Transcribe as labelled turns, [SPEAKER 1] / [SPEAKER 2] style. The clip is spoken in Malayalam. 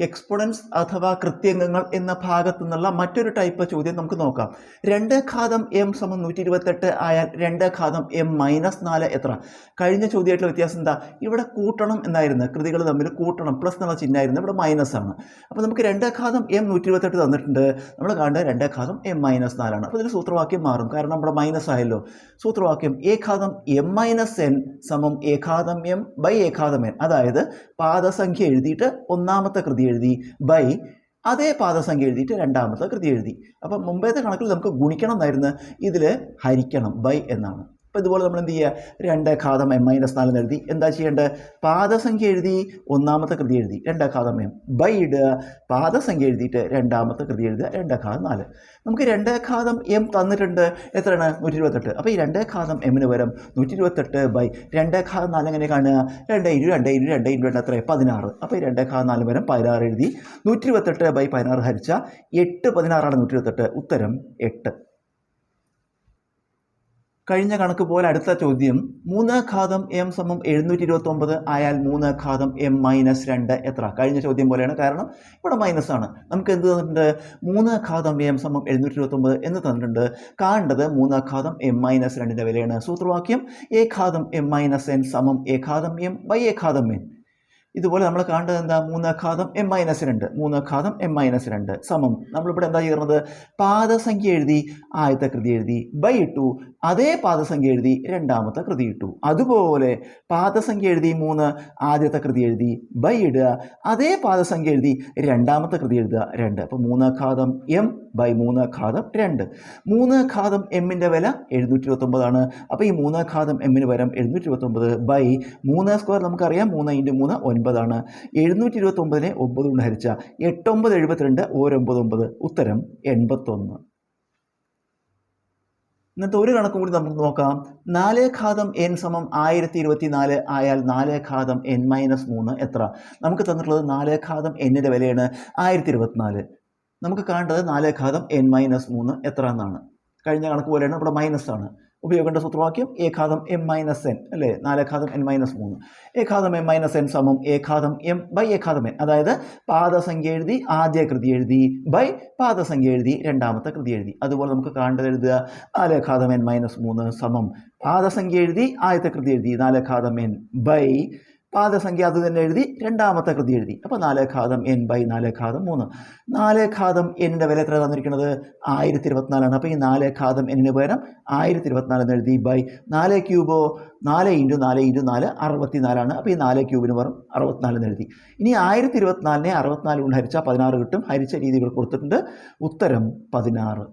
[SPEAKER 1] എക്സ്പോണൻസ് അഥവാ കൃത്യംഗങ്ങൾ എന്ന ഭാഗത്തു നിന്നുള്ള മറ്റൊരു ടൈപ്പ് ചോദ്യം നമുക്ക് നോക്കാം. 2 ഘാതം m സമം 128 ആയാൽ 2 ഘാതം m മൈനസ് 4 എത്ര? കഴിഞ്ഞ ചോദ്യമായിട്ടുള്ള വ്യത്യാസം എന്താ? ഇവിടെ കൂട്ടണം എന്നായിരുന്നു, കൃതികൾ തമ്മിൽ കൂട്ടണം, പ്ലസ് എന്നുള്ള ചിഹ്നമായിരുന്നു, ഇവിടെ മൈനസ് ആണ്. അപ്പോൾ നമുക്ക് 2 ഘാതം m 128 തന്നിട്ടുണ്ട്, നമ്മൾ കാണേണ്ടത് 2 ഘാതം m മൈനസ് 4 ആണ്. അപ്പോൾ ഇതിൽ സൂത്രവാക്യം മാറും, കാരണം നമ്മുടെ മൈനസ് ആയല്ലോ. സൂത്രവാക്യം a ഘാതം m മൈനസ് n സമം a ഘാതം m ബൈ a ഘാതം n, അതായത് പാദസംഖ്യ എഴുതിയിട്ട് ഒന്നാമത്തെ കൃതി എഴുതി ബൈ അതേ പാദസംഖ്യ എഴുതിയിട്ട് രണ്ടാമത്തെ കൃതി എഴുതി. അപ്പം മുമ്പത്തെ കണക്കിൽ നമുക്ക് ഗുണിക്കണം എന്നായിരുന്നു, ഇതിൽ ഹരിക്കണം, ബൈ എന്നാണ്. അപ്പോൾ ഇതുപോലെ നമ്മൾ എന്ത് ചെയ്യുക? 2 ഘാതം m മൈനസ് 4 എഴുതി. എന്താ ചെയ്യേണ്ടത്? പാദസംഖ്യ എഴുതി ഒന്നാമത്തെ കൃതി എഴുതി 2 ഘാതം m ബൈ ഇടുക, പാദസംഖ്യ എഴുതിയിട്ട് രണ്ടാമത്തെ കൃതി എഴുതുക 2 ഘാതം 4. നമുക്ക് 2 ഘാതം m തന്നിട്ടുണ്ട്, എത്രയാണ്? 128. അപ്പോൾ ഈ 2 ഘാതം m പകരം 128 ബൈ 2 ഘാതം 4 എങ്ങനെ കാണുക? 2 × 2 × 2 × 2 എത്ര? 16. അപ്പോൾ ഈ 2 ഘാതം 4 പകരം 16 എഴുതി. 128 ബൈ 16 ഹരിച്ച 8 16 128, ഉത്തരം 8. കഴിഞ്ഞ കണക്ക് പോലെ അടുത്ത ചോദ്യം, 3 ഘാതം m സമം 729 ആയാൽ 3 ഘാതം m മൈനസ് 2 എത്ര? കഴിഞ്ഞ ചോദ്യം പോലെയാണ്, കാരണം ഇവിടെ മൈനസ് ആണ്. നമുക്ക് എന്ത് തന്നിട്ടുണ്ട്? 3 ഘാതം m സമം 729 എന്ന് തന്നിട്ടുണ്ട്. കാണേണ്ടത് 3 ഘാതം m മൈനസ് 2ൻ്റെ വിലയാണ്. സൂത്രവാക്യം a ഘാതം m മൈനസ് n സമം a ഘാതം m ബൈ a ഘാതം n. ഇതുപോലെ നമ്മൾ കാണേണ്ടത് എന്താ? 3 ഘാതം m മൈനസ് 2, 3 ഘാതം m മൈനസ് 2 സമം, നമ്മളിവിടെ എന്താ ചെയ്യുന്നത്? പാദസംഖ്യ എഴുതി ആദ്യത്തെ കൃതി എഴുതി ബൈ ഇട്ടു, അതേ പാദസംഖ്യ എഴുതി രണ്ടാമത്തെ കൃതി ഇട്ടു. അതുപോലെ പാദസംഖ്യ എഴുതി 3, ആദ്യത്തെ കൃതി എഴുതി ബൈ ഇടുക, അതേ പാദസംഖ്യ എഴുതി രണ്ടാമത്തെ കൃതി എഴുതുക 2. അപ്പോൾ 3 ഘാതം m ബൈ 3 ഘാതം 2. 3 ഘാതം m-ൻ്റെ വില 729 ആണ്. അപ്പോൾ ഈ 3 ഘാതം m-ന് പകരം 729 ബൈ 3 സ്ക്വയർ നമുക്കറിയാം, 3 × 3 9 ആണ്. 729നെ 9 കൊണ്ട് ഹരിച്ച 8 9 72, 9 ഉത്തരം 81. ഇന്നത്തെ ഒരു കണക്കും കൂടി നമുക്ക് നോക്കാം. 4 ഘാതം n സമം 1024 ആയാൽ 4 ഘാതം n മൈനസ് 3 എത്ര? നമുക്ക് തന്നിട്ടുള്ളത് 4 ഘാതം n-ൻ്റെ വിലയാണ് 1024. നമുക്ക് കാണേണ്ടത് 4 ഘാതം n മൈനസ് 3 എത്ര എന്നാണ്. കഴിഞ്ഞ കണക്ക് പോലെയാണ്, ഇവിടെ മൈനസ് ആണ്. ഉപയോഗിക്കേണ്ട സൂത്രവാക്യം a ഘാതം m മൈനസ് n അല്ലേ? 4 ഘാതം n മൈനസ് 3. a ഘാതം m മൈനസ് n സമം a ഘാതം m ബൈ a ഘാതം n, അതായത് പാദസംഖ്യ എഴുതി ആദ്യ കൃതി എഴുതി ബൈ പാദസംഖ്യ എഴുതി രണ്ടാമത്തെ കൃതി എഴുതി. അതുപോലെ നമുക്ക് കാണേണ്ടത് എഴുതുക, 4 ഘാതം n മൈനസ് 3 സമം പാദസംഖ്യ എഴുതി ആദ്യത്തെ കൃതി എഴുതി 4 ഘാതം n ബൈ പാദസംഖ്യ അത് തന്നെ എഴുതി രണ്ടാമത്തെ കൃതി എഴുതി. അപ്പോൾ 4 ഘാതം n ബൈ 4 ഘാതം 3. 4 ഘാതം n-ൻ്റെ വില എത്ര തന്നിരിക്കുന്നത്? 1024 ആണ്. അപ്പോൾ ഈ 4 ഘാതം n-ന് പകരം 1024 എന്ന് എഴുതി ബൈ 4 ക്യൂബോ 4 × 4 × 4 64 ആണ്. അപ്പോൾ ഈ 4 ക്യൂബിന് പകരം 64 എന്ന് എഴുതി. ഇനി 1024നെ 64 കൊണ്ട് ഹരിച്ചാൽ 16 കിട്ടും. ഹരിച്ച രീതികൾ കൊടുത്തിട്ടുണ്ട്, ഉത്തരം 16.